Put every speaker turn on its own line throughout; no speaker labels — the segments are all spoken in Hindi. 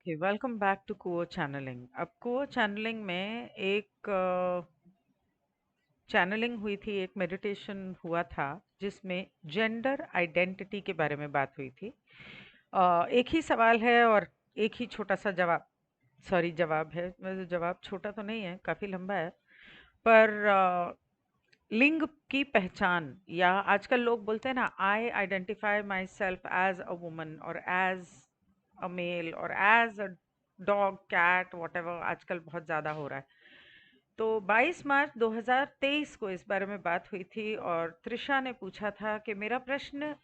ओके, वेलकम बैक टू कुओ चैनलिंग। अब कुओ चैनलिंग में एक चैनलिंग हुई थी, एक मेडिटेशन हुआ था जिसमें जेंडर आइडेंटिटी के बारे में बात हुई थी। एक ही सवाल है और एक ही छोटा सा जवाब, सॉरी जवाब है, वैसे जवाब छोटा तो नहीं है, काफ़ी लंबा है। पर लिंग की पहचान, या आजकल लोग बोलते हैं ना, I identify myself as a woman और एज अ मेल और as a dog cat whatever, आजकल बहुत ज़्यादा हो रहा है। तो 22 मार्च 2023 को इस बारे में बात हुई थी और त्रिशा ने पूछा था कि मेरा प्रश्न,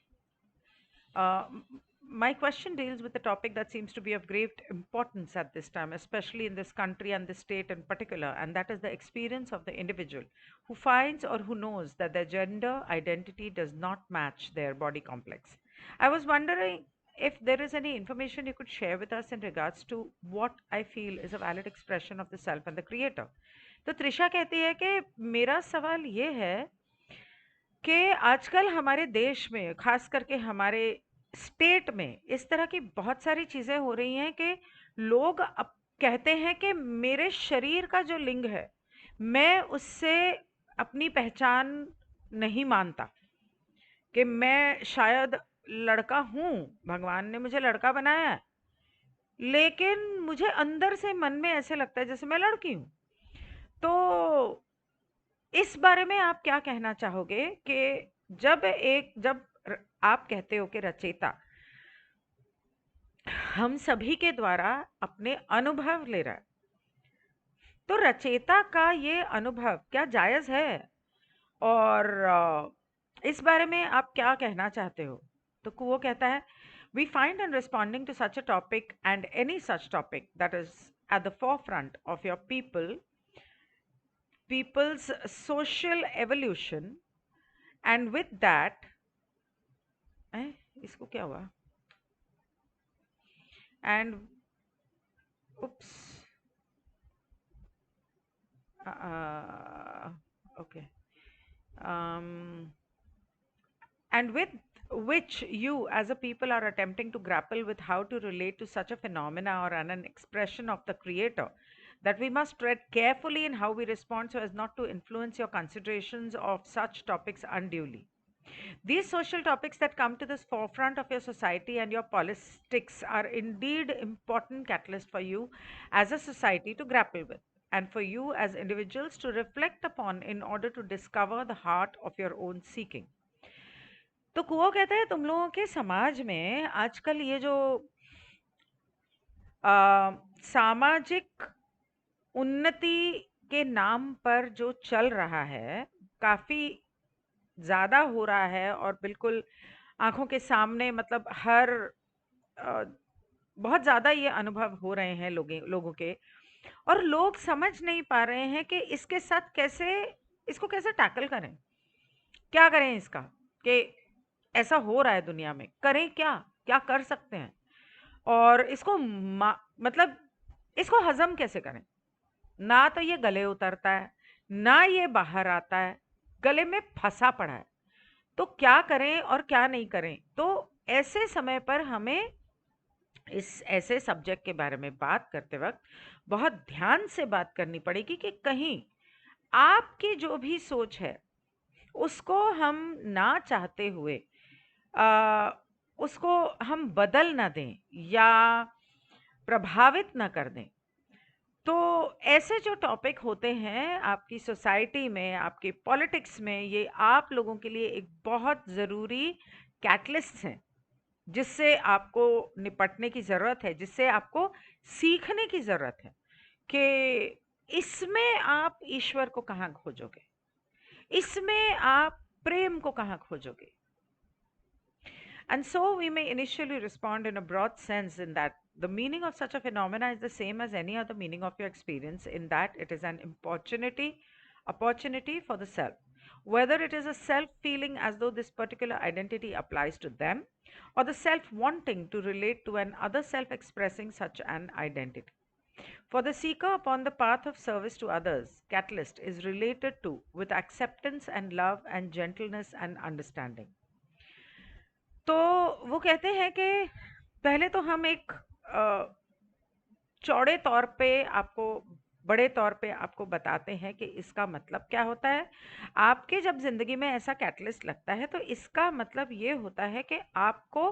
my question deals with a topic that seems to be of great importance at this time, especially in this country and this state in particular, and that is the experience of the individual who finds or who knows that their gender identity does not match their body complex. I was wondering if there is any information you could share with us in regards to what I feel is a valid expression of the self and the creator. तो त्रिशा कहती है कि मेरा सवाल ये है कि आजकल हमारे देश में, खास करके हमारे स्टेट में, इस तरह की बहुत सारी चीज़ें हो रही हैं कि लोग अब कहते हैं कि मेरे शरीर का जो लिंग है, मैं उससे अपनी पहचान नहीं मानता, कि मैं शायद लड़का हूँ, भगवान ने मुझे लड़का बनाया है, लेकिन मुझे अंदर से मन में ऐसे लगता है जैसे मैं लड़की हूँ। तो इस बारे में आप क्या कहना चाहोगे कि जब आप कहते हो कि रचेता हम सभी के द्वारा अपने अनुभव ले रहा है, तो रचेता का ये अनुभव क्या जायज है? और इस बारे में आप क्या कहना चाहते हो? तो वो कहता है, we find in responding to such a topic and any such topic that is at the forefront of your people's social evolution, and with that, इसको क्या हुआ? And oops, okay. Um, and with which you as a people are attempting to grapple with how to relate to such a phenomena or an expression of the creator, that we must tread carefully in how we respond so as not to influence your considerations of such topics unduly. These social topics that come to the forefront of your society and your politics are indeed important catalyst for you as a society to grapple with, and for you as individuals to reflect upon in order to discover the heart of your own seeking. तो कुओ कहता है, तुम लोगों के समाज में आजकल ये जो सामाजिक उन्नति के नाम पर जो चल रहा है, काफी ज्यादा हो रहा है और बिल्कुल आंखों के सामने, मतलब हर अ, बहुत ज़्यादा ये अनुभव हो रहे हैं लोगों के, और लोग समझ नहीं पा रहे हैं कि इसके साथ कैसे, इसको कैसे टैकल करें, क्या करें इसका, कि ऐसा हो रहा है दुनिया में, करें क्या, क्या कर सकते हैं, और इसको मतलब इसको हजम कैसे करें। ना तो ये गले उतरता है, ना ये बाहर आता है, गले में फंसा पड़ा है। तो क्या करें और क्या नहीं करें? तो ऐसे समय पर हमें इस ऐसे सब्जेक्ट के बारे में बात करते वक्त बहुत ध्यान से बात करनी पड़ेगी कि कहीं आपकी जो भी सोच है उसको हम ना चाहते हुए आ, उसको हम बदल ना दें या प्रभावित ना कर दें। तो ऐसे जो टॉपिक होते हैं आपकी सोसाइटी में, आपके पॉलिटिक्स में, ये आप लोगों के लिए एक बहुत ज़रूरी कैटलिस्ट हैं, जिससे आपको निपटने की ज़रूरत है, जिससे आपको सीखने की ज़रूरत है कि इसमें आप ईश्वर को कहाँ खोजोगे, इसमें आप प्रेम को कहाँ खोजोगे। And so we may initially respond in a broad sense, in that the meaning of such a phenomena is the same as any other meaning of your experience, in that it is an opportunity for the self. Whether it is a self feeling as though this particular identity applies to them, or the self wanting to relate to an other self expressing such an identity. For the seeker upon the path of service to others, catalyst is related to with acceptance and love and gentleness and understanding. तो वो कहते हैं कि पहले तो हम एक चौड़े तौर पे आपको बड़े तौर पे आपको बताते हैं कि इसका मतलब क्या होता है। आपके जब ज़िंदगी में ऐसा कैटलिस्ट लगता है तो इसका मतलब ये होता है कि आपको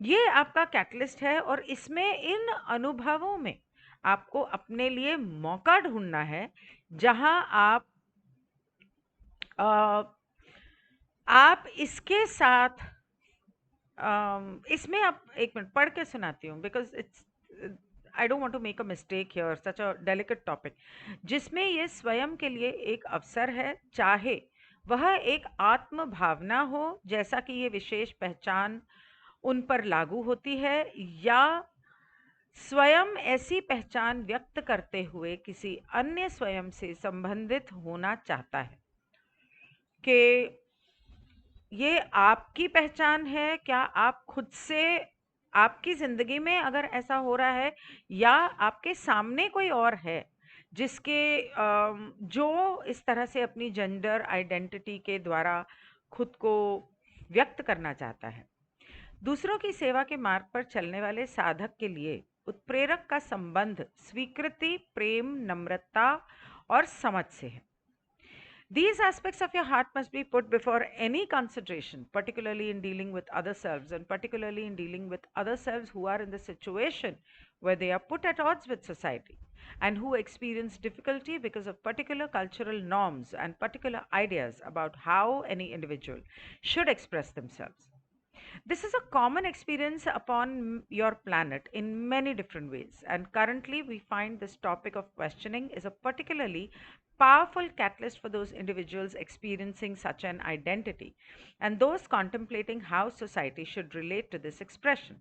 ये आपका कैटलिस्ट है और इसमें इन अनुभवों में आपको अपने लिए मौका ढूँढना है, जहाँ अ, आप इसके साथ इसमें आप एक मिनट पढ़ के सुनाती हूँ because it's I don't want to make a mistake here, such a delicate topic, जिसमें ये स्वयं के लिए एक अवसर है, चाहे वह एक आत्म भावना हो जैसा कि ये विशेष पहचान उन पर लागू होती है, या स्वयं ऐसी पहचान व्यक्त करते हुए किसी अन्य स्वयं से संबंधित होना चाहता है कि ये आपकी पहचान है। क्या आप खुद से आपकी ज़िंदगी में अगर ऐसा हो रहा है, या आपके सामने कोई और है जिसके जो इस तरह से अपनी जेंडर आइडेंटिटी के द्वारा खुद को व्यक्त करना चाहता है। दूसरों की सेवा के मार्ग पर चलने वाले साधक के लिए उत्प्रेरक का संबंध स्वीकृति, प्रेम, नम्रता और समझ से है। These aspects of your heart must be put before any consideration, particularly in dealing with other selves, and particularly in dealing with other selves who are in the situation where they are put at odds with society and who experience difficulty because of particular cultural norms and particular ideas about how any individual should express themselves. This is a common experience upon your planet in many different ways, and currently we find this topic of questioning is a particularly powerful catalyst for those individuals experiencing such an identity and those contemplating how society should relate to this expression.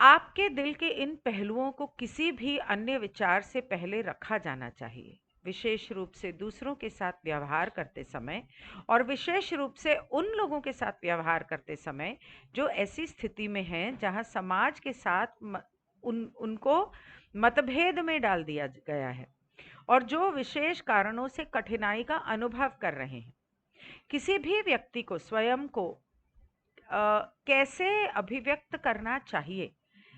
आपके दिल के इन पहलुओं को किसी भी अन्य विचार से पहले रखा जाना चाहिए, विशेष रूप से दूसरों के साथ व्यवहार करते समय, और विशेष रूप से उन लोगों के साथ व्यवहार करते समय जो ऐसी स्थिति में हैं जहां समाज के साथ उनको मतभेद में डाल दिया गया है और जो विशेष कारणों से कठिनाई का अनुभव कर रहे हैं। किसी भी व्यक्ति को स्वयं को कैसे अभिव्यक्त करना चाहिए,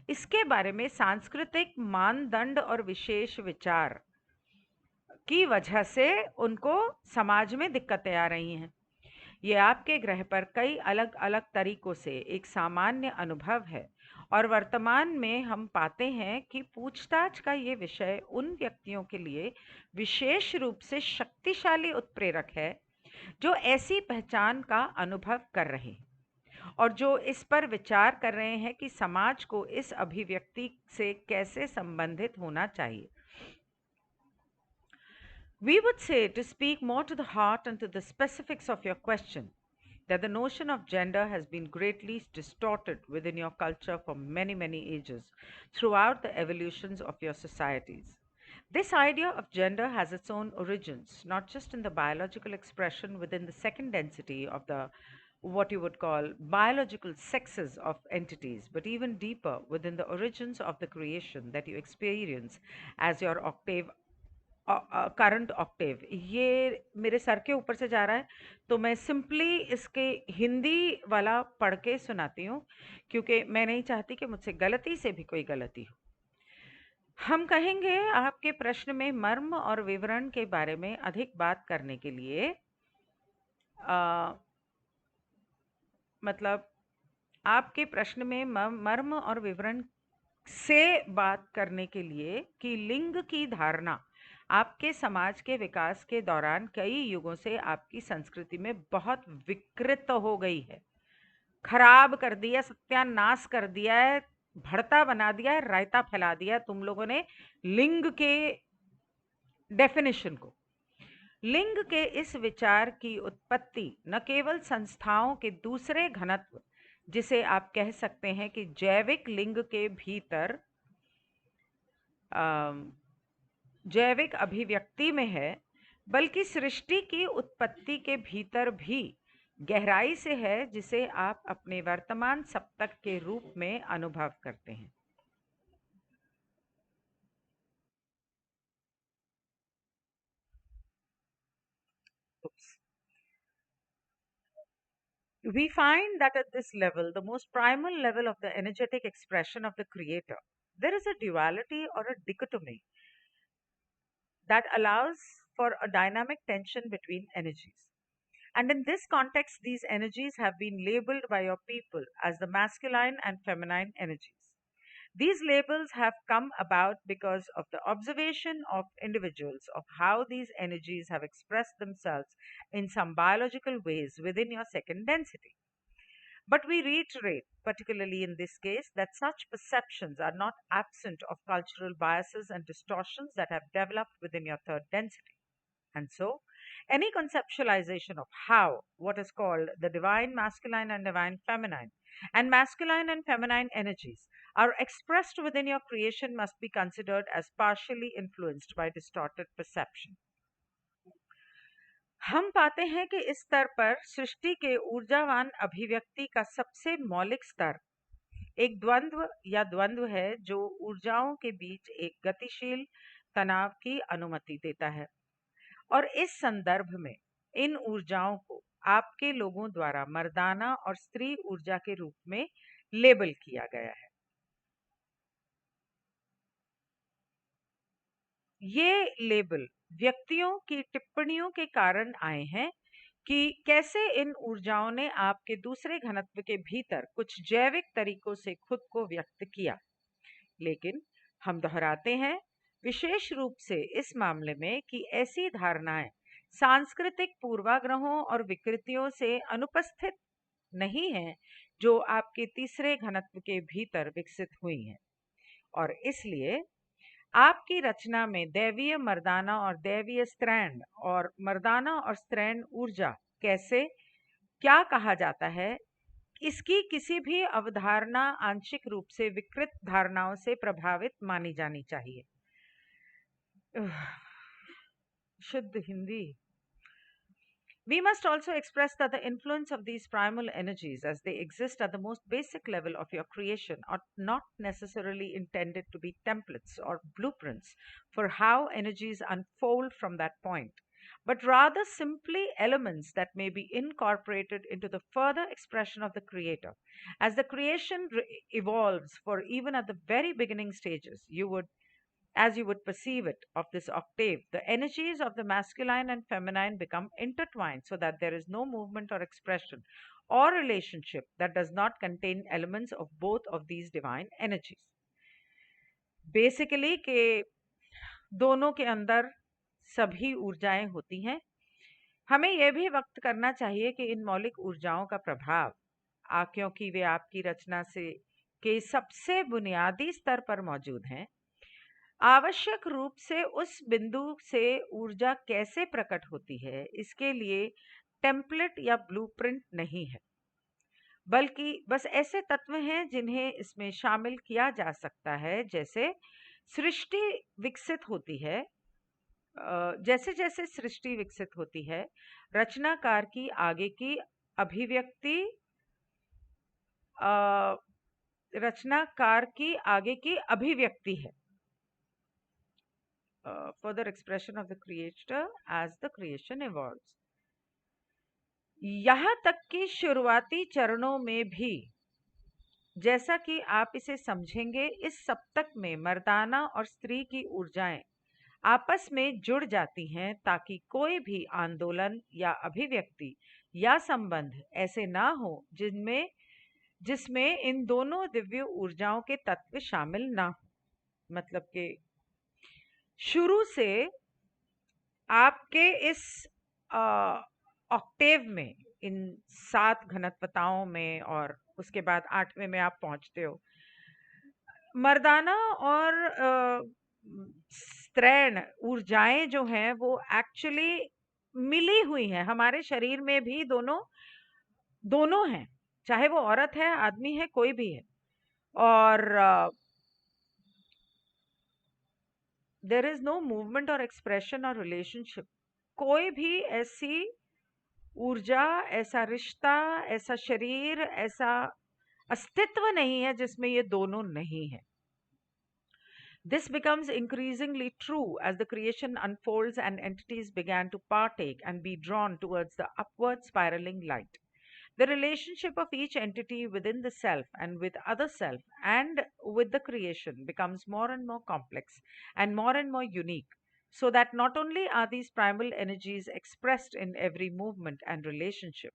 इसके बारे में सांस्कृतिक मानदंड और विशेष विचार की वजह से उनको समाज में दिक्कतें आ रही हैं। ये आपके ग्रह पर कई अलग-अलग तरीकों से एक सामान्य अनुभव है, और वर्तमान में हम पाते हैं कि पूछताछ का ये विषय उन व्यक्तियों के लिए विशेष रूप से शक्तिशाली उत्प्रेरक है जो ऐसी पहचान का अनुभव कर रहे हैं और जो इस पर विचार कर रहे हैं कि समाज को इस अभिव्यक्ति से कैसे संबंधित होना चाहिए। We would say, to speak more to the heart and to the specifics of your question, that the notion of gender has been greatly distorted within your culture for many, many ages throughout the evolutions of your societies. This idea of gender has its own origins, not just in the biological expression within the second density of the what you would call biological sexes of entities, but even deeper within the origins of the creation that you experience as your octave current Octave. ये मेरे सर के ऊपर से जा रहा है, तो मैं सिंपली इसके हिंदी वाला पढ़ के सुनाती हूँ, क्योंकि मैं नहीं चाहती कि मुझसे गलती से भी कोई गलती हो। हम कहेंगे आपके प्रश्न में मर्म और विवरण के बारे में अधिक बात करने के लिए, अ, मतलब आपके प्रश्न में मर्म और विवरण से बात करने के लिए कि लिंग की धारणा आपके समाज के विकास के दौरान कई युगों से आपकी संस्कृति में बहुत विकृत हो गई है, खराब कर दिया, सत्यानाश कर दिया है, भरता बना दिया है, रायता फैला दिया है तुम लोगों ने लिंग के डेफिनेशन को। लिंग के इस विचार की उत्पत्ति न केवल संस्थाओं के दूसरे घनत्व, जिसे आप कह सकते हैं कि जैविक लिंग के भीतर जैविक अभिव्यक्ति में है, बल्कि सृष्टि की उत्पत्ति के भीतर भी गहराई से है, जिसे आप अपने वर्तमान सप्तक के रूप में अनुभव करते हैं। We find that at this level, the most primal level of the energetic expression of the creator, there is a duality or a dichotomy that allows for a dynamic tension between energies. And in this context, these energies have been labeled by your people as the masculine and feminine energies. These labels have come about because of the observation of individuals of how these energies have expressed themselves in some biological ways within your second density. But we reiterate, particularly in this case, that such perceptions are not absent of cultural biases and distortions that have developed within your third density. And so, any conceptualization of how what is called the divine masculine and divine feminine and masculine and feminine energies are expressed within your creation must be considered as partially influenced by distorted perception. हम पाते हैं कि इस स्तर पर सृष्टि के ऊर्जावान अभिव्यक्ति का सबसे मौलिक स्तर एक द्वंद्व या द्वंद्व है जो ऊर्जाओं के बीच एक गतिशील तनाव की अनुमति देता है और इस संदर्भ में इन ऊर्जाओं को आपके लोगों द्वारा मर्दाना और स्त्री ऊर्जा के रूप में लेबल किया गया है। ये लेबल व्यक्तियों की टिप्पणियों के कारण आए हैं कि कैसे इन ऊर्जाओं ने आपके दूसरे घनत्व के भीतर कुछ जैविक तरीकों से खुद को व्यक्त किया। लेकिन हम दोहराते हैं, विशेष रूप से इस मामले में, कि ऐसी धारणाएं सांस्कृतिक पूर्वाग्रहों और विकृतियों से अनुपस्थित नहीं हैं जो आपके तीसरे घनत्व के भीतर विकसित हुई हैं और इसलिए आपकी रचना में दैवीय मर्दाना और दैवीय स्त्रैण और मर्दाना और स्त्रैण ऊर्जा कैसे क्या कहा जाता है, इसकी किसी भी अवधारणा आंशिक रूप से विकृत धारणाओं से प्रभावित मानी जानी चाहिए। शुद्ध Hindi. We must also express that the influence of these primal energies as they exist at the most basic level of your creation are not necessarily intended to be templates or blueprints for how energies unfold from that point, but rather simply elements that may be incorporated into the further expression of the creator. As the creation evolves, for even at the very beginning stages, as you would perceive it of this octave, the energies of the masculine and feminine become intertwined so that there is no movement or expression or relationship that does not contain elements of both of these divine energies. Basically, के दोनों के अंदर सभी ऊर्जाएं होती हैं। हमें यह भी व्यक्त करना चाहिए कि इन मौलिक ऊर्जाओं का प्रभाव क्योंकि वे आपकी रचना से के सबसे बुनियादी स्तर पर मौजूद हैं, आवश्यक रूप से उस बिंदु से ऊर्जा कैसे प्रकट होती है इसके लिए टेम्पलेट या ब्लूप्रिंट नहीं है, बल्कि बस ऐसे तत्व हैं जिन्हें इसमें शामिल किया जा सकता है। जैसे सृष्टि विकसित होती है, जैसे जैसे सृष्टि विकसित होती है, रचनाकार की आगे की अभिव्यक्ति है। Further expression of the creator as the creation evolves. यहाँ तक कि शुरुआती चरणों में भी, जैसा कि आप इसे समझेंगे, इस सप्तक में मर्दाना और स्त्री की ऊर्जाएं आपस में जुड़ जाती हैं ताकि कोई भी आंदोलन या अभिव्यक्ति या संबंध ऐसे ना हो जिसमें इन दोनों दिव्य ऊर्जाओं के तत्व शामिल ना हो। मतलब कि शुरू से आपके इस ऑक्टेव में, इन 7 घनत्वताओं में, और उसके बाद 8वें में आप पहुंचते हो, मर्दाना और स्त्रैण ऊर्जाएं जो हैं वो एक्चुअली मिली हुई हैं। हमारे शरीर में भी दोनों हैं, चाहे वो औरत है, आदमी है, कोई भी है। और देयर इज नो मूवमेंट और एक्सप्रेशन और रिलेशनशिप। कोई भी ऐसी ऊर्जा, ऐसा रिश्ता, ऐसा शरीर, ऐसा अस्तित्व नहीं है जिसमें ये दोनों नहीं है। This becomes increasingly true as the creation unfolds and entities began to partake and be drawn towards the upward spiraling light. The relationship of each entity within the self and with other self and with the creation becomes more and more complex and more unique, so that not only are these primal energies expressed in every movement and relationship,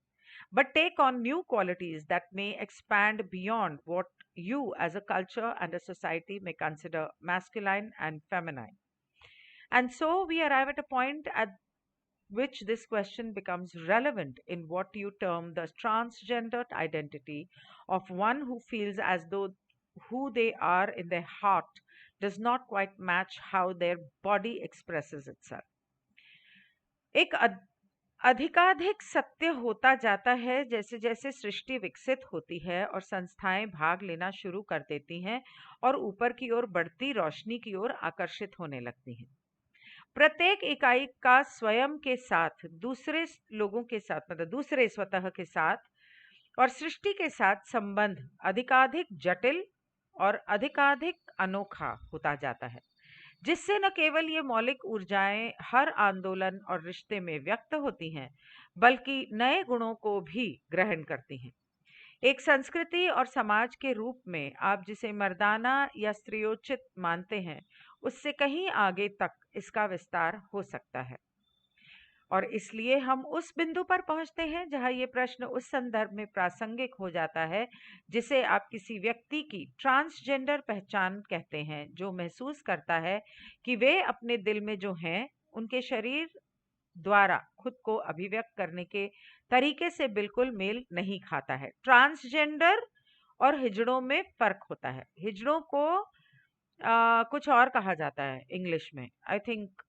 but take on new qualities that may expand beyond what you as a culture and a society may consider masculine and feminine. And so we arrive at a point at which this question becomes relevant in what you term the transgendered identity of one who feels as though who they are in their heart does not quite match how their body expresses itself. एक अधिकाधिक सत्य होता जाता है जैसे जैसे सृष्टि विकसित होती है और संस्थाएं भाग लेना शुरू कर देती हैं और ऊपर की ओर बढ़ती रोशनी की ओर आकर्षित होने लगती हैं। प्रत्येक इकाई का स्वयं के साथ दूसरे लोगों के साथ मतलब दूसरे स्वतः के साथ और सृष्टि के साथ संबंध अधिकाधिक जटिल और अधिकाधिक अनोखा होता जाता है, जिससे न केवल ये मौलिक ऊर्जाएं हर आंदोलन और रिश्ते में व्यक्त होती हैं, बल्कि नए गुणों को भी ग्रहण करती हैं। एक संस्कृति और समाज के रूप में आप जिसे मर्दाना या स्त्रियोचित मानते हैं, उससे कहीं आगे तक इसका विस्तार हो सकता है। और इसलिए हम उस बिंदु पर पहुंचते हैं जहां ये प्रश्न उस संदर्भ में प्रासंगिक हो जाता है जिसे आप किसी व्यक्ति की ट्रांसजेंडर पहचान कहते हैं, जो महसूस करता है कि वे अपने दिल में जो हैं उनके शरीर द्वारा खुद को अभिव्यक्त करने के तरीके से बिल्कुल मेल नहीं खाता है। ट्रांसजेंडर और हिजड़ों में फर्क होता है। हिजड़ों को कुछ और कहा जाता है इंग्लिश में, आई थिंक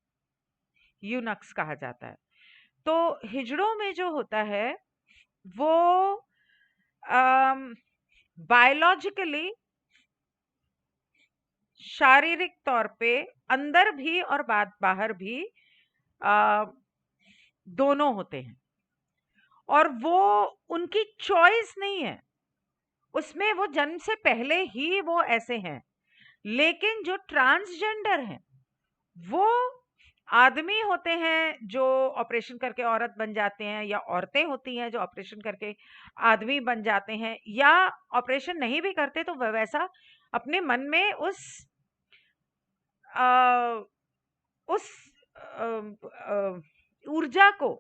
यूनक्स कहा जाता है। तो हिजड़ों में जो होता है वो बायोलॉजिकली शारीरिक तौर पे अंदर भी और बाहर भी दोनों होते हैं और वो उनकी चॉइस नहीं है, उसमें वो जन्म से पहले ही वो ऐसे हैं। लेकिन जो ट्रांसजेंडर हैं वो आदमी होते हैं जो ऑपरेशन करके औरत बन जाते हैं, या औरतें होती हैं जो ऑपरेशन करके आदमी बन जाते हैं, या ऑपरेशन नहीं भी करते तो वह वैसा अपने मन में उस ऊर्जा को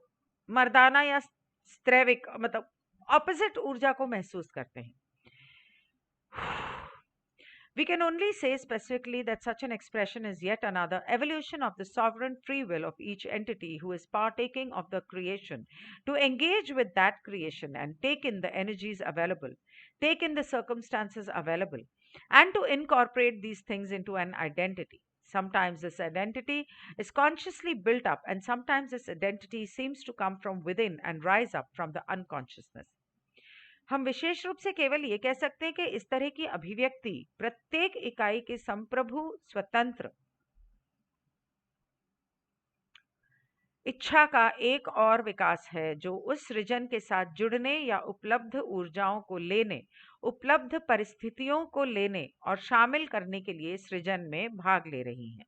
मर्दाना या स्त्रैविक मतलब ऑपोजिट ऊर्जा को महसूस करते हैं। We can only say specifically that such an expression is yet another evolution of the sovereign free will of each entity who is partaking of the creation to engage with that creation and take in the energies available, take in the circumstances available, and to incorporate these things into an identity. Sometimes this identity is consciously built up, and sometimes this identity seems to come from within and rise up from the unconsciousness. हम विशेष रूप से केवल ये कह सकते हैं कि इस तरह की अभिव्यक्ति प्रत्येक इकाई के संप्रभु स्वतंत्र इच्छा का एक और विकास है, जो उस सृजन के साथ जुड़ने या उपलब्ध ऊर्जाओं को लेने, उपलब्ध परिस्थितियों को लेने और शामिल करने के लिए सृजन में भाग ले रही हैं।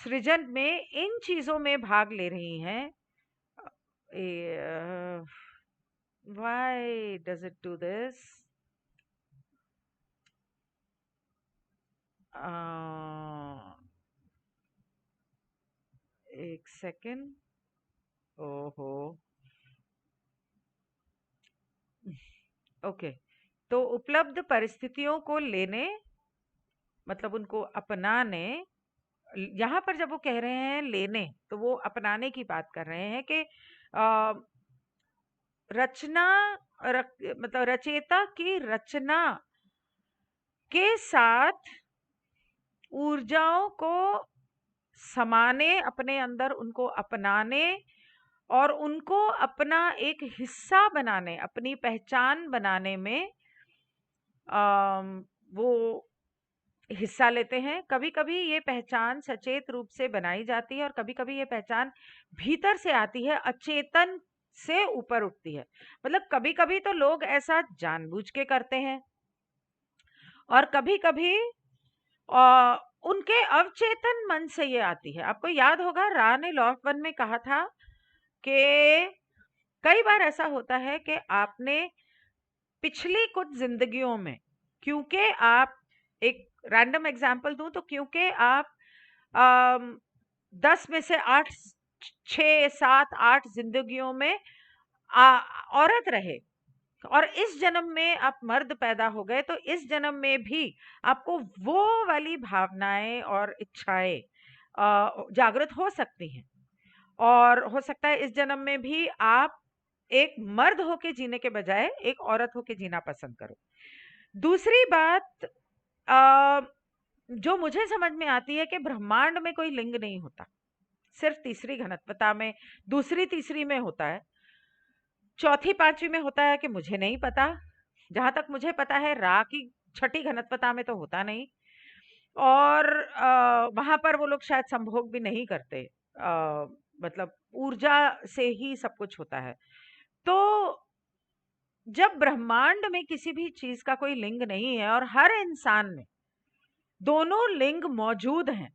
सृजन में इन चीजों में भाग ले रही हैं। Why does it do this? एक सेकेंड। ओहो, ओके। तो उपलब्ध परिस्थितियों को लेने मतलब उनको अपनाने, यहाँ पर जब वो कह रहे हैं लेने तो वो अपनाने की बात कर रहे हैं कि रचना मतलब रचयिता की रचना के साथ ऊर्जाओं को समाने, अपने अंदर उनको अपनाने और उनको अपना एक हिस्सा बनाने, अपनी पहचान बनाने में वो हिस्सा लेते हैं। कभी कभी ये पहचान सचेत रूप से बनाई जाती है और कभी कभी ये पहचान भीतर से आती है, अचेतन से ऊपर उठती है। मतलब कभी कभी तो लोग ऐसा जानबूझ के करते हैं और कभी कभी उनके अवचेतन मन से ये आती है। आपको याद होगा रा ने लॉ ऑफ वन में कहा था कि कई बार ऐसा होता है कि आपने पिछली कुछ जिंदगियों में, क्योंकि आप, एक रैंडम एग्जांपल दूं तो, क्योंकि आप अम, 10 में से 8, 6, 7, 8 जिंदगियों में औरत रहे, और इस जन्म में आप मर्द पैदा हो गए, तो इस जन्म में भी आपको वो वाली भावनाएं और इच्छाएं जागृत हो सकती हैं, और हो सकता है इस जन्म में भी आप एक मर्द होके जीने के बजाय एक औरत होके जीना पसंद करो। दूसरी बात, अ, जो मुझे समझ में आती है कि ब्रह्मांड में कोई लिंग नहीं होता, सिर्फ तीसरी घनत्वता में, दूसरी तीसरी में होता है, चौथी पांचवी में होता है कि मुझे नहीं पता। जहां तक मुझे पता है रा की छठी घनत्वता में तो होता नहीं, और वहां पर वो लोग शायद संभोग भी नहीं करते, मतलब ऊर्जा से ही सब कुछ होता है। तो जब ब्रह्मांड में किसी भी चीज का कोई लिंग नहीं है और हर इंसान में दोनों लिंग मौजूद हैं,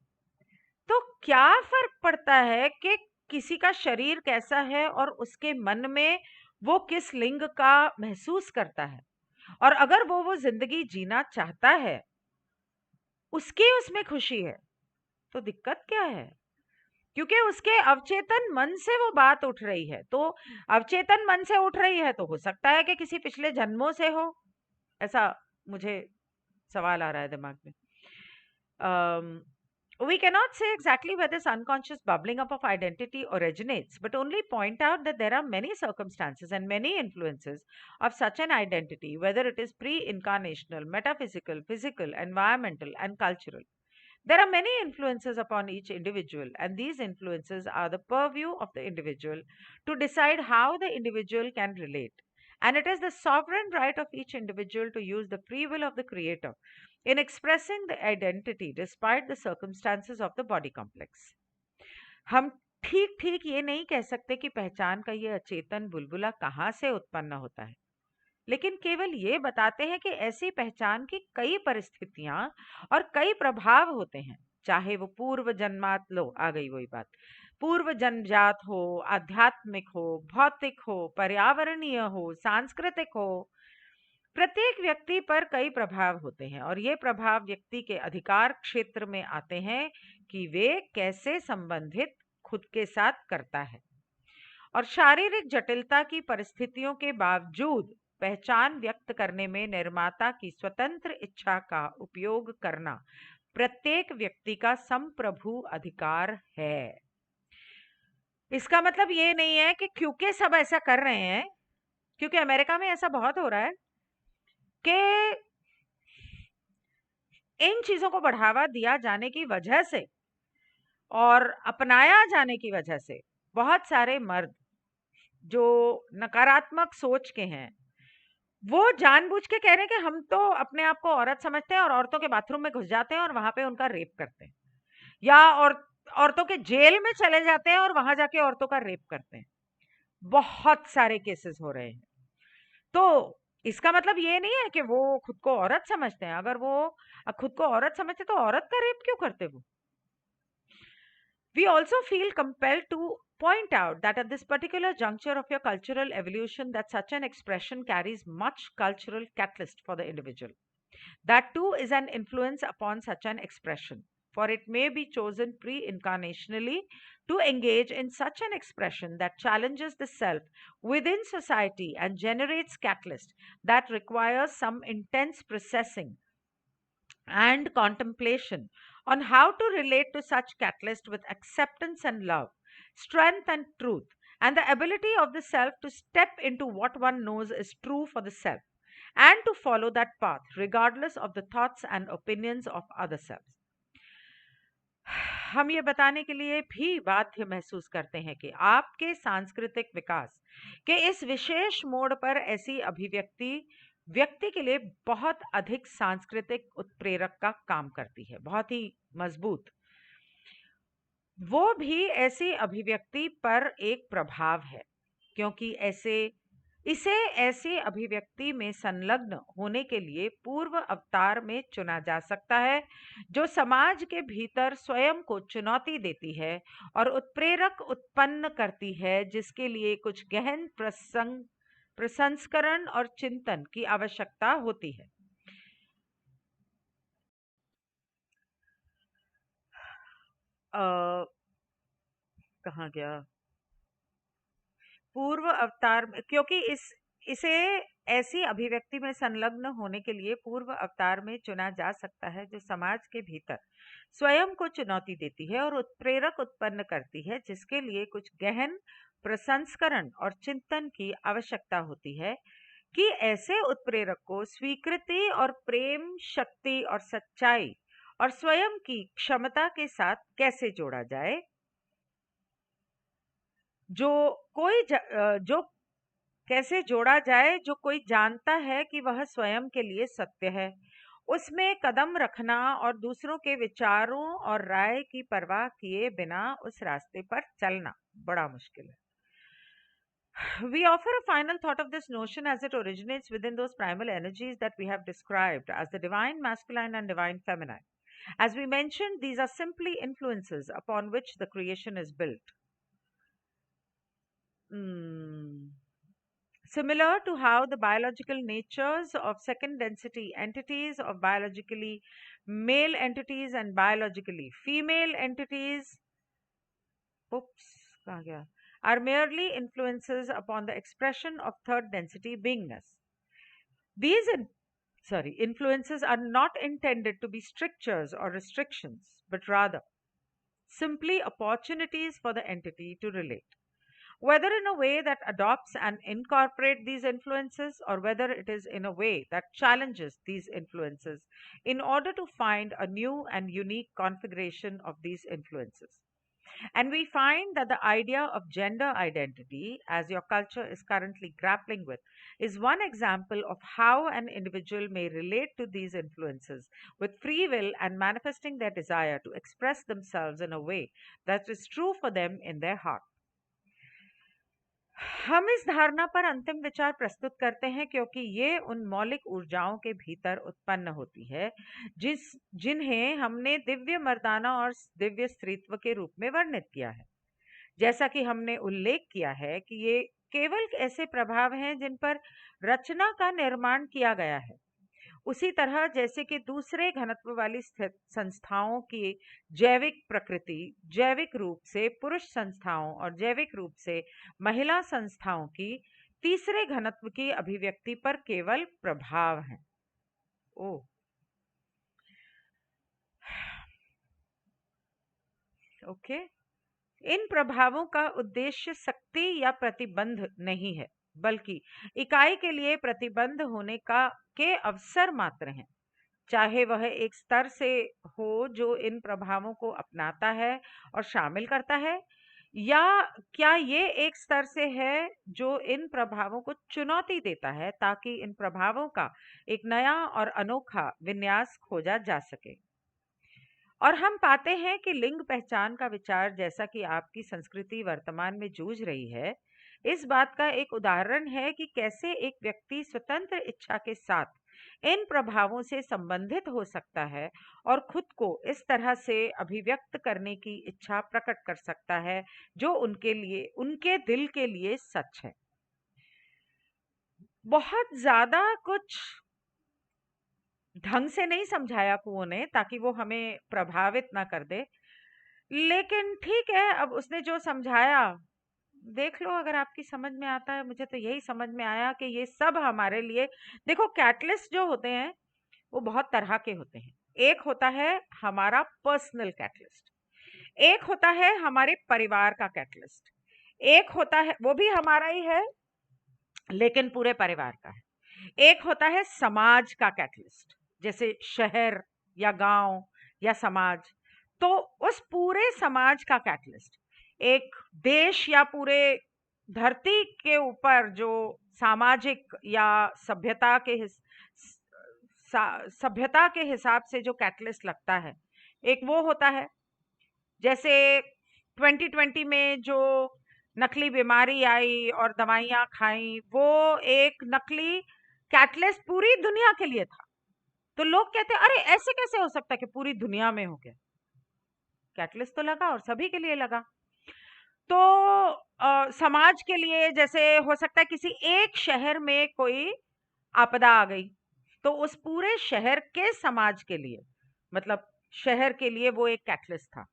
तो क्या फर्क पड़ता है कि किसी का शरीर कैसा है और उसके मन में वो किस लिंग का महसूस करता है। और अगर वो जिंदगी जीना चाहता है, उसकी उसमें खुशी है, तो दिक्कत क्या है? क्योंकि उसके अवचेतन मन से वो बात उठ रही है, तो अवचेतन मन से उठ रही है तो हो सकता है कि किसी पिछले जन्मों से हो, ऐसा मुझे सवाल आ रहा है दिमाग में। We cannot say exactly where this unconscious bubbling up of identity originates, but only point out that there are many circumstances and many influences of such an identity, whether it is pre-incarnational, metaphysical, physical, environmental, and cultural. There are many influences upon each individual, and these influences are the purview of the individual to decide how the individual can relate. And it is the sovereign right of each individual to use the free will of the Creator in expressing the identity despite the circumstances of the body complex. हम ठीक ठीक ये नहीं कह सकते कि पहचान का ये अचेतन बुलबुला कहाँ से उत्पन्न होता है, लेकिन केवल ये बताते हैं कि ऐसी पहचान की कई परिस्थितियां और कई प्रभाव होते हैं, चाहे वो पूर्व जन्मात, लो आ गई वही बात, पूर्व जन्मजात हो, आध्यात्मिक हो, भौतिक हो, पर्यावरणीय हो, सांस्कृतिक हो। प्रत्येक व्यक्ति पर कई प्रभाव होते हैं, और ये प्रभाव व्यक्ति के अधिकार क्षेत्र में आते हैं कि वे कैसे संबंधित खुद के साथ करता है। और शारीरिक जटिलता की परिस्थितियों के बावजूद पहचान व्यक्त करने में निर्माता की स्वतंत्र इच्छा का उपयोग करना प्रत्येक व्यक्ति का संप्रभु अधिकार है। इसका मतलब ये नहीं है कि क्योंकि सब ऐसा कर रहे हैं, क्योंकि अमेरिका में ऐसा बहुत हो रहा है कि इन चीजों को बढ़ावा दिया जाने की वजह से और अपनाया जाने की वजह से बहुत सारे मर्द जो नकारात्मक सोच के हैं, वो जानबूझ के कह रहे हैं कि हम तो अपने आप को औरत समझते हैं और औरतों के बाथरूम में घुस जाते हैं और वहां पे उनका रेप करते हैं, या औरतों के जेल में चले जाते हैं और वहां जाके औरतों का रेप करते हैं। बहुत सारे केसेस हो रहे हैं। तो इसका मतलब ये नहीं है कि वो खुद को औरत समझते हैं। अगर वो खुद को औरत समझते तो औरत का रेप क्यों करते वो? We also feel compelled to point out that at this particular juncture of your cultural evolution, that such an expression carries much cultural catalyst for the individual. That too is an influence upon such an expression, for it may be chosen pre-incarnationally to engage in such an expression that challenges the self within society and generates catalyst that requires some intense processing and contemplation on how to relate to such catalyst with acceptance and love, strength and truth, and the ability of the self to step into what one knows is true for the self and to follow that path regardless of the thoughts and opinions of other selves. हम ये बताने के लिए भी बाध्य महसूस करते हैं कि आपके सांस्कृतिक विकास के इस विशेष मोड़ पर ऐसी अभिव्यक्ति व्यक्ति के लिए बहुत अधिक सांस्कृतिक उत्प्रेरक का काम करती है, बहुत ही मजबूत। वो भी ऐसी अभिव्यक्ति पर एक प्रभाव है, क्योंकि ऐसे इसे ऐसी अभिव्यक्ति में संलग्न होने के लिए पूर्व अवतार में चुना जा सकता है जो समाज के भीतर स्वयं को चुनौती देती है और उत्प्रेरक उत्पन्न करती है जिसके लिए कुछ गहन प्रसंस्करण और चिंतन की आवश्यकता होती है। कहाँ गया? पूर्व अवतार क्योंकि इसे ऐसी अभिव्यक्ति में संलग्न होने के लिए पूर्व अवतार में चुना जा सकता है जो समाज के भीतर स्वयं को चुनौती देती है और उत्प्रेरक उत्पन्न करती है जिसके लिए कुछ गहन प्रसंस्करण और चिंतन की आवश्यकता होती है कि ऐसे उत्प्रेरक को स्वीकृति और प्रेम, शक्ति और सच्चाई और स्वयं की क्षमता के साथ कैसे जोड़ा जाए। जो कैसे जोड़ा जाए जो कोई जानता है कि वह स्वयं के लिए सत्य है, उसमें कदम रखना और दूसरों के विचारों और राय की परवाह किए बिना उस रास्ते पर चलना बड़ा मुश्किल है। We offer a final thought of this notion as it originates within those primal energies that we have described as the divine masculine and divine feminine. As we mentioned, these are simply influences upon which the creation is built. Similar to how the biological natures of second density entities of biologically male entities and biologically female entities are merely influences upon the expression of third density beingness. These influences are not intended to be strictures or restrictions, but rather simply opportunities for the entity to relate. Whether in a way that adopts and incorporates these influences or whether it is in a way that challenges these influences in order to find a new and unique configuration of these influences. And we find that the idea of gender identity, as your culture is currently grappling with, is one example of how an individual may relate to these influences with free will and manifesting their desire to express themselves in a way that is true for them in their heart. हम इस धारणा पर अंतिम विचार प्रस्तुत करते हैं क्योंकि ये उन मौलिक ऊर्जाओं के भीतर उत्पन्न होती है जिन्हें हमने दिव्य मर्दाना और दिव्य स्त्रीत्व के रूप में वर्णित किया है। जैसा कि हमने उल्लेख किया है कि ये केवल ऐसे प्रभाव हैं जिन पर रचना का निर्माण किया गया है, उसी तरह जैसे कि दूसरे घनत्व वाली संस्थाओं की जैविक प्रकृति जैविक रूप से पुरुष संस्थाओं और जैविक रूप से महिला संस्थाओं की तीसरे घनत्व की अभिव्यक्ति पर केवल प्रभाव है। ओके, इन प्रभावों का उद्देश्य शक्ति या प्रतिबंध नहीं है, बल्कि इकाई के लिए प्रतिबंध होने के अवसर मात्र हैं, चाहे वह एक स्तर से हो जो इन प्रभावों को अपनाता है और शामिल करता है, या क्या ये एक स्तर से है जो इन प्रभावों को चुनौती देता है ताकि इन प्रभावों का एक नया और अनोखा विन्यास खोजा जा सके। और हम पाते हैं कि लिंग पहचान का विचार, जैसा कि आपकी संस्कृति वर्तमान में जूझ रही है, इस बात का एक उदाहरण है कि कैसे एक व्यक्ति स्वतंत्र इच्छा के साथ इन प्रभावों से संबंधित हो सकता है और खुद को इस तरह से अभिव्यक्त करने की इच्छा प्रकट कर सकता है जो उनके दिल के लिए सच है। बहुत ज्यादा कुछ ढंग से नहीं समझाया कुओं ने ताकि वो हमें प्रभावित ना कर दे, लेकिन ठीक है, अब उसने जो समझाया देख लो, अगर आपकी समझ में आता है। मुझे तो यही समझ में आया कि ये सब हमारे लिए, देखो कैटलिस्ट जो होते हैं वो बहुत तरह के होते हैं। एक होता है हमारा पर्सनल कैटलिस्ट, एक होता है हमारे परिवार का कैटलिस्ट, एक होता है वो भी हमारा ही है लेकिन पूरे परिवार का है, एक होता है समाज का कैटलिस्ट, जैसे शहर या गांव या समाज, तो उस पूरे समाज का कैटलिस्ट, एक देश या पूरे धरती के ऊपर जो सामाजिक या सभ्यता के हिसाब से जो कैटलिस्ट लगता है, एक वो होता है। जैसे 2020 में जो नकली बीमारी आई और दवाइयां खाई, वो एक नकली कैटलिस्ट पूरी दुनिया के लिए था। तो लोग कहते हैं अरे ऐसे कैसे हो सकता है कि पूरी दुनिया में हो गया। कैटलिस्ट तो लगा और सभी के लिए लगा। तो समाज के लिए, जैसे हो सकता है किसी एक शहर में कोई आपदा आ गई, तो उस पूरे शहर के समाज के लिए, मतलब शहर के लिए वो एक कैटलिस्ट था,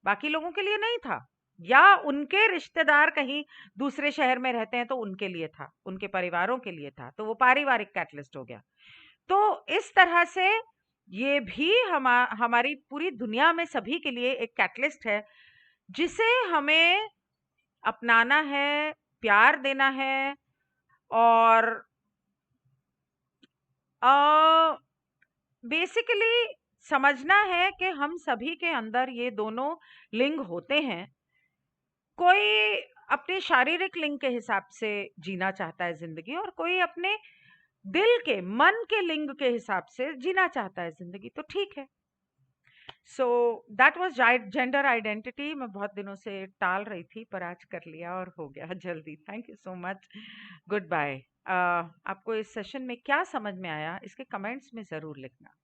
बाकी लोगों के लिए नहीं था। या उनके रिश्तेदार कहीं दूसरे शहर में रहते हैं तो उनके लिए था, उनके परिवारों के लिए था, तो वो पारिवारिक कैटलिस्ट हो गया। तो इस तरह से ये भी हमारी पूरी दुनिया में सभी के लिए एक कैटलिस्ट है, जिसे हमें अपनाना है, प्यार देना है। और बेसिकली समझना है कि हम सभी के अंदर ये दोनों लिंग होते हैं। कोई अपने शारीरिक लिंग के हिसाब से जीना चाहता है जिंदगी, और कोई अपने दिल के, मन के लिंग के हिसाब से जीना चाहता है जिंदगी, तो ठीक है। So that was gender identity. मैं बहुत दिनों से टाल रही थी, पर आज कर लिया और हो गया जल्दी। Thank you so much. Good bye. आपको इस सेशन में क्या समझ में आया, इसके कमेंट्स में ज़रूर लिखना।